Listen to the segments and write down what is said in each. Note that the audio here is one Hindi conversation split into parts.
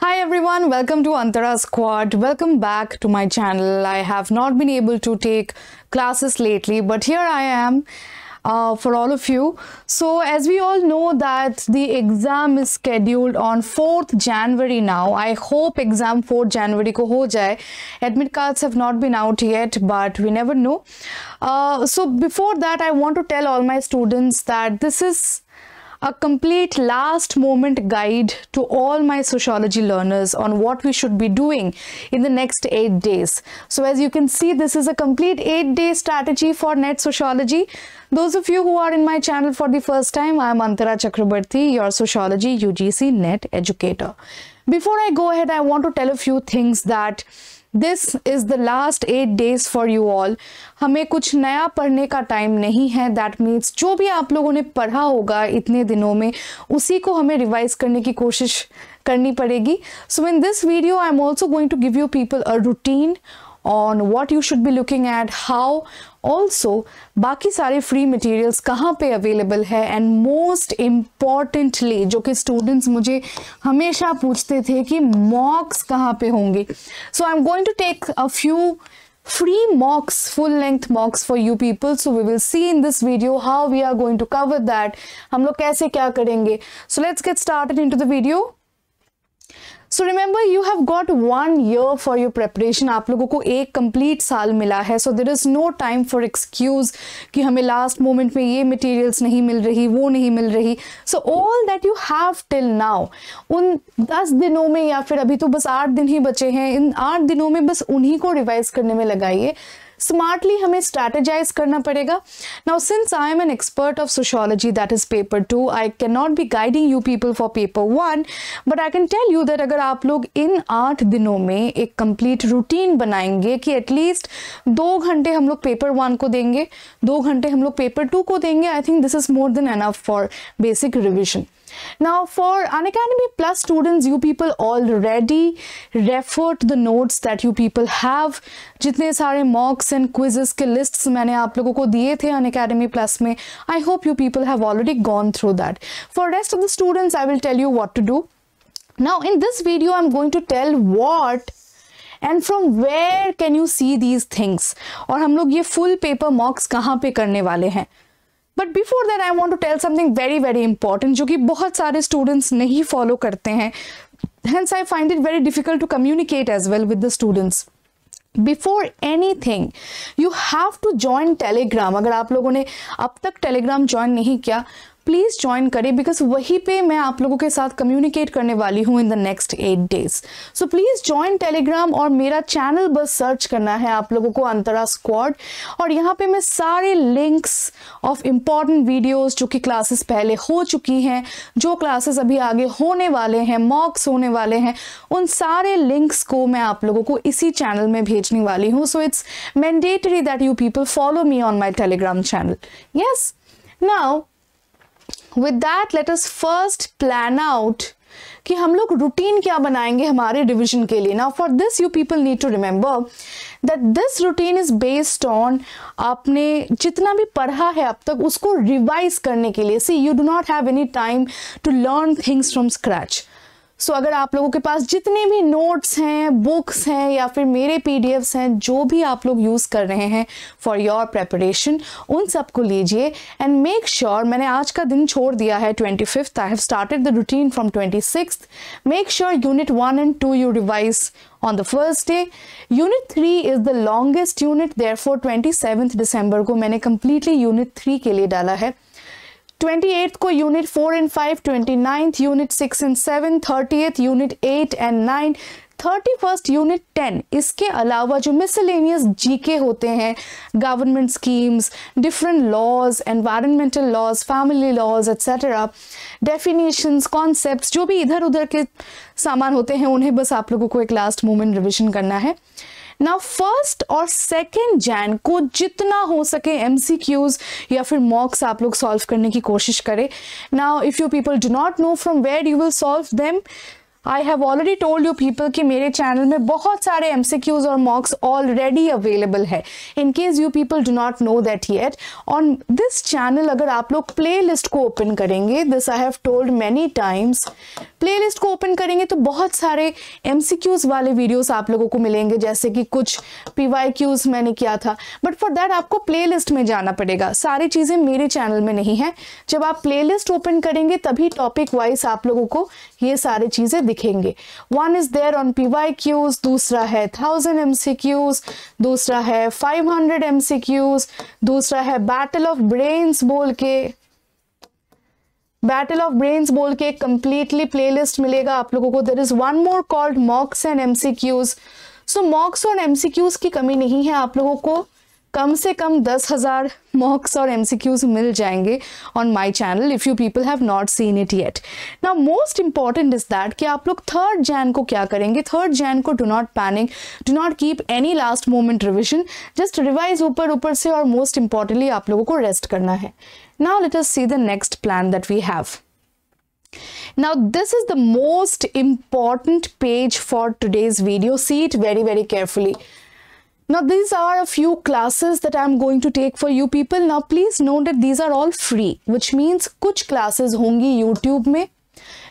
Hi everyone, welcome to Antara Squad. Welcome back to my channel. I have not been able to take classes lately, but here I am for all of you. So as we all know that the exam is scheduled on 4th January now. I hope exam 4th January ko ho jaye. Admit cards have not been out yet, but we never know. So before that, I want to tell all my students that this is a complete last moment guide to all my sociology learners on what we should be doing in the next 8 days. So as you can see, this is a complete 8-day strategy for NET Sociology. Those of you who are in my channel for the first time, I am Antara Chakrabarti, your Sociology UGC NET educator. Before I go ahead, I want to tell a few things that this is the last 8 days for you all. हमें कुछ नया पढ़ने का टाइम नहीं है. That means जो भी आप लोगों ने पढ़ा होगा इतने दिनों में, उसी को हमें रिवाइज करने की कोशिश करनी पड़ेगी. So in this video, I am also going to give you people a routine on what you should be looking at, how, also बाकी सारे free materials कहाँ पे available है, and most importantly जो कि students मुझे हमेशा पूछते थे कि mocks कहाँ पे होंगे. So I'm going to take a few free mocks, full length mocks for you people. So we will see in this video how we are going to cover that. हम लोग कैसे क्या करेंगे. So let's get started into the video. So remember, you have got 1 year for your preparation. आप लोगों को एक complete साल मिला है. So there is no time for excuse कि हमें last moment में ये materials नहीं मिल रही, वो नहीं मिल रही. So all that you have till now, उन 10 दिनों में या फिर अभी तो बस 8 दिन ही बचे हैं, इन 8 दिनों में बस उन्हीं को रिवाइज करने में लगाइए. Smartly हमें strategize करना पड़ेगा. Now since I am an expert of sociology, that is paper 2, I cannot be guiding you people for paper 1, but I can tell you that अगर आप लोग इन 8 दिनों में एक complete routine बनाएंगे कि at least 2 घंटे हम लोग paper 1 को देंगे, 2 घंटे हम लोग paper 2 को देंगे, I think this is more than enough for basic revision. Now for Unacademy Plus students, you people already refer to the notes that you people have. जितने सारे mocks and quizzes के lists मैंने आप लोगों को दिए थे Unacademy Plus में, I hope you people have already gone through that. For rest of the students, I will tell you what to do. Now in this video, I'm going to tell what and from where can you see these things. और हम लोग ये full paper mocks कहाँ पे करने वाले हैं. But before that, I want to tell something very, very important जो कि बहुत सारे students नहीं follow करते हैं. Hence, I find it very difficult to communicate as well with the students. Before anything, you have to join Telegram. अगर आप लोगों ने अब तक Telegram join नहीं किया, प्लीज़ ज्वाइन करें, बिकॉज वहीं पे मैं आप लोगों के साथ कम्युनिकेट करने वाली हूँ in the next 8 days. So please join Telegram और मेरा चैनल बस सर्च करना है आप लोगों को अंतरा स्क्वाड, और यहाँ पे मैं सारे लिंक्स ऑफ इम्पॉर्टेंट वीडियोस जो कि क्लासेस पहले हो चुकी हैं, जो क्लासेस अभी आगे होने वाले हैं, मॉक्स होने वाले हैं, उन सारे लिंक्स को मैं आप लोगों को इसी चैनल में भेजने वाली हूँ. So it's mandatory that you people follow me on my Telegram channel. Yes, now with that, let us first plan out कि हम लोग रूटीन क्या बनाएंगे हमारे डिवीजन के लिए. Now for this, you people need to remember that this routine is based on आपने जितना भी पढ़ा है अब तक उसको रिवाइज करने के लिए. See, you do not have any time to learn things from scratch. सो अगर आप लोगों के पास जितने भी नोट्स हैं, बुक्स हैं या फिर मेरे पीडीएफ्स हैं, जो भी आप लोग यूज़ कर रहे हैं फॉर योर प्रेपरेशन, उन सब को लीजिए एंड मेक श्योर. मैंने आज का दिन छोड़ दिया है 25th. I have started the routine from 26th. Make sure unit 1 and 2 you revise on the first day. Unit 3 is the longest unit, therefore 27th December को मैंने completely Unit 3 के लिए डाला है. 28th को unit 4 and 5, 29th unit 6 and 7, 30th unit 8 and 9, 31st unit 10. इसके अलावा जो मिसलेनियस जीके होते हैं, government schemes, different laws, environmental laws, family laws etcetera, definitions, concepts, जो भी इधर उधर के सामान होते हैं, उन्हें बस आप लोगों को एक लास्ट मोमेंट रिविजन करना है. नाउ 1st और 2nd जैन को जितना हो सके MCQs या फिर मॉक्स आप लोग सॉल्व करने की कोशिश करें. Now if you people do not know from where you will solve them, I have already told you people कि मेरे चैनल में बहुत सारे MCQs और मॉक्स ऑलरेडी अवेलेबल है. In case you people do not know that yet, on this channel अगर आप लोग प्ले लिस्ट को ओपन करेंगे, this I have told many times, play list को ओपन करेंगे तो बहुत सारे MCQs वाले वीडियोस आप लोगों को मिलेंगे, जैसे कि कुछ PYQs मैंने किया था. बट फॉर दैट आपको प्ले लिस्ट में जाना पड़ेगा, सारी चीज़ें मेरे चैनल में नहीं है. जब आप प्ले लिस्ट ओपन करेंगे तभी टॉपिक वाइज आप लोगों को ये सारी चीज़ें दिखेंगे. One is there on PYQs, दूसरा है 1000 MCQs, दूसरा है 500 MCQs, दूसरा है बैटल ऑफ ब्रेन्स बोल के कंप्लीटली प्लेलिस्ट मिलेगा आप लोगों को. There is one more called mocks and MCQs. सो मॉक्स और MCQs की कमी नहीं है, आप लोगों को कम से कम 10,000 मॉक्स और MCQs मिल जाएंगे on my channel if you people have not seen it yet. Now most important is that कि आप लोग 3rd Jan को क्या करेंगे. 3rd Jan को do not panic, do not keep any last moment revision, just revise ऊपर से, और मोस्ट इंपॉर्टेंटली आप लोगों को रेस्ट करना है. Now let us see the next plan that we have. Now this is the most important page for today's video. See it very, very carefully. Now these are a few classes that I'm going to take for you people. Now please note that these are all free, which means कुछ classes होंगी YouTube में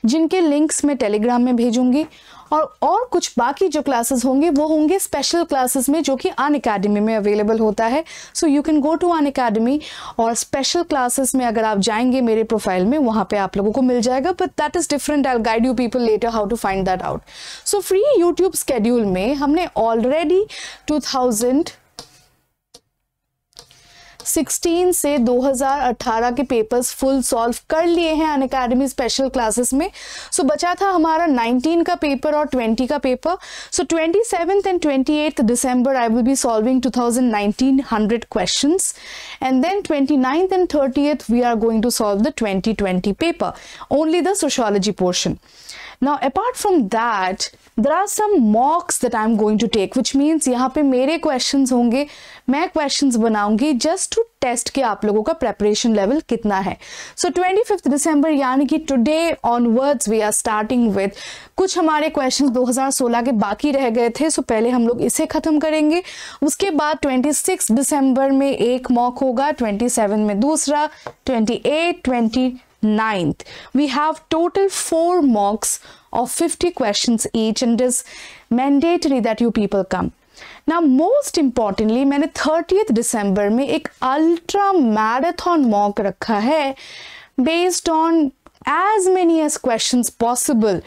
जिनके लिंक्स मैं टेलीग्राम में भेजूंगी, और कुछ बाकी जो क्लासेस होंगे वो होंगे स्पेशल क्लासेस में, जो कि अनअकैडमी में अवेलेबल होता है. So you can go to Unacademy, और स्पेशल क्लासेस में अगर आप जाएंगे मेरे प्रोफाइल में, वहाँ पे आप लोगों को मिल जाएगा. But that is different, I will guide you people later how to find that out. So free YouTube schedule में हमने ऑलरेडी 2016 से 2018 के पेपर्स फुल सॉल्व कर लिए हैं अनअकैडमी स्पेशल क्लासेस में. सो बचा था हमारा 19 का पेपर और 20 का paper. So 27th and 28th December I will be solving 2019 100 questions, and then 29th and 30th we are going to solve the 2020 paper, only the sociology portion. Now apart from that there are some mocks that I'm going to take, which means यहाँ पे मेरे questions होंगे, मैं questions बनाऊंगी just to test कि आप लोगों का preparation level कितना है. So 25th December यानी कि today onwards we are starting with कुछ हमारे questions 2016 के बाकी रह गए थे. So पहले हम लोग इसे ख़त्म करेंगे, उसके बाद 26 December में एक mock होगा, 27 में दूसरा, 28, 29th. We have total 4 mocks of 50 questions each, and it is mandatory that you people come. Now most importantly मैंने 30th December में एक अल्ट्रा मैराथन मॉक रखा है based on as many as questions possible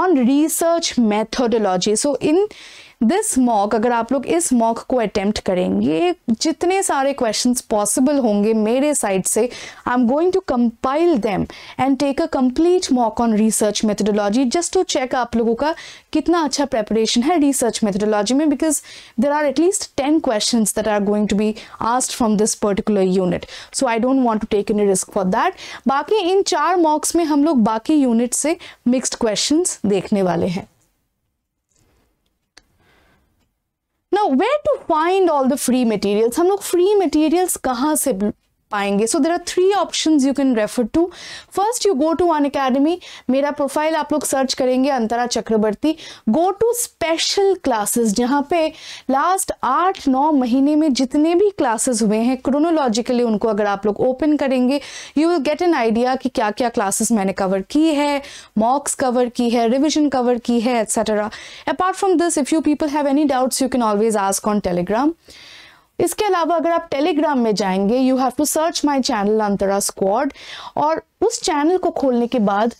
on research methodology. So in this mock, अगर आप लोग इस मॉक को अटेम्प्ट करेंगे, जितने सारे क्वेश्चंस पॉसिबल होंगे मेरे साइड से, I am going to compile them and take a complete mock on research methodology, just to check आप लोगों का कितना अच्छा प्रेपरेशन है रिसर्च मेथोडोलॉजी में, because there are at least 10 questions that are going to be asked from this particular unit. So I don't want to take any risk for that. बाकी इन 4 मॉक्स में हम लोग बाकी यूनिट से मिक्स्ड क्वेश्चंस देखने वाले हैं. Now where to find all the free materials? हम लोग free materials कहाँ से पाएंगे? So there are 3 options you can refer to. First you go to Unacademy. मेरा प्रोफाइल आप लोग सर्च करेंगे अंतरा चक्रवर्ती. Go to special classes, जहाँ पे लास्ट 8-9 महीने में जितने भी क्लासेस हुए हैं क्रोनोलॉजिकली, उनको अगर आप लोग ओपन करेंगे you will get an idea कि क्या क्या क्लासेस मैंने कवर की है, मॉक्स कवर की है, रिविजन कवर की है, etc. Apart from this, if you people have any doubts, you can always ask on Telegram. इसके अलावा अगर आप टेलीग्राम में जाएंगे, you have to search my channel Antara squad, और उस चैनल को खोलने के बाद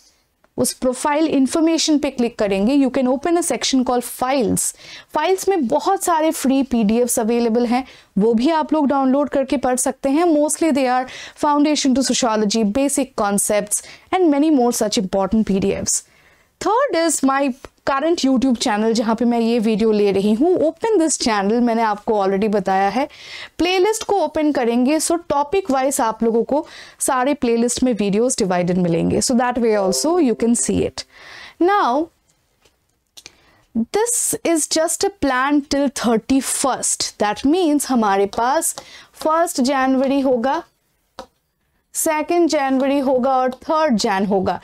उस प्रोफाइल इंफॉर्मेशन पे क्लिक करेंगे. You can open a section call files. Files में बहुत सारे फ्री PDFs अवेलेबल हैं, वो भी आप लोग डाउनलोड करके पढ़ सकते हैं. Mostly they are foundation to sociology, basic concepts and many more such important PDFs. Third is my current YouTube channel, जहाँ पे मैं ये वीडियो ले रही हूँ. ओपन दिस चैनल, मैंने आपको ऑलरेडी बताया है. प्लेलिस्ट को ओपन करेंगे, सो टॉपिक वाइज आप लोगों को सारे प्लेलिस्ट में वीडियोस डिवाइडेड मिलेंगे. So that way also you can see it. Now this is just a plan till 31st. That means हमारे पास 1st January होगा, 2 जनवरी होगा और 3 जैन होगा।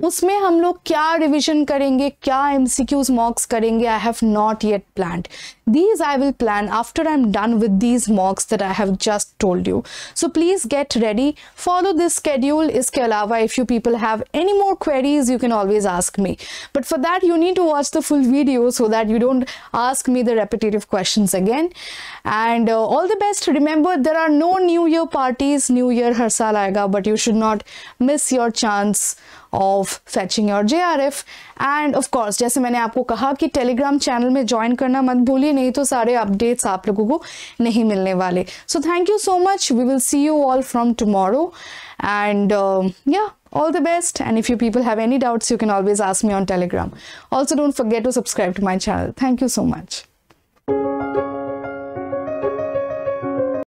उसमें हम लोग क्या रिविजन करेंगे, क्या MCQs मॉक्स करेंगे, I have not yet planned. These I will plan after I'm done with these mocks that I have just told you. So please get ready, follow this schedule. इसके अलावा if you people have any more queries, you can always ask me. But for that you need to watch the full video so that you don't ask me the repetitive questions again. And all the best. Remember, there are no New Year parties. New Year हर साल आएगा, but you should not miss your chance of fetching your JRF. And of course, जैसे मैंने आपको कहा कि टेलीग्राम चैनल में ज्वाइन करना मत भूलिए, नहीं तो सारे अपडेट्स आप लोगों को नहीं मिलने वाले। So thank you so much. We will see you all from tomorrow. And yeah, all the best. And if you people have any doubts, you can always ask me on Telegram. Also, don't forget to subscribe to my channel. Thank you so much.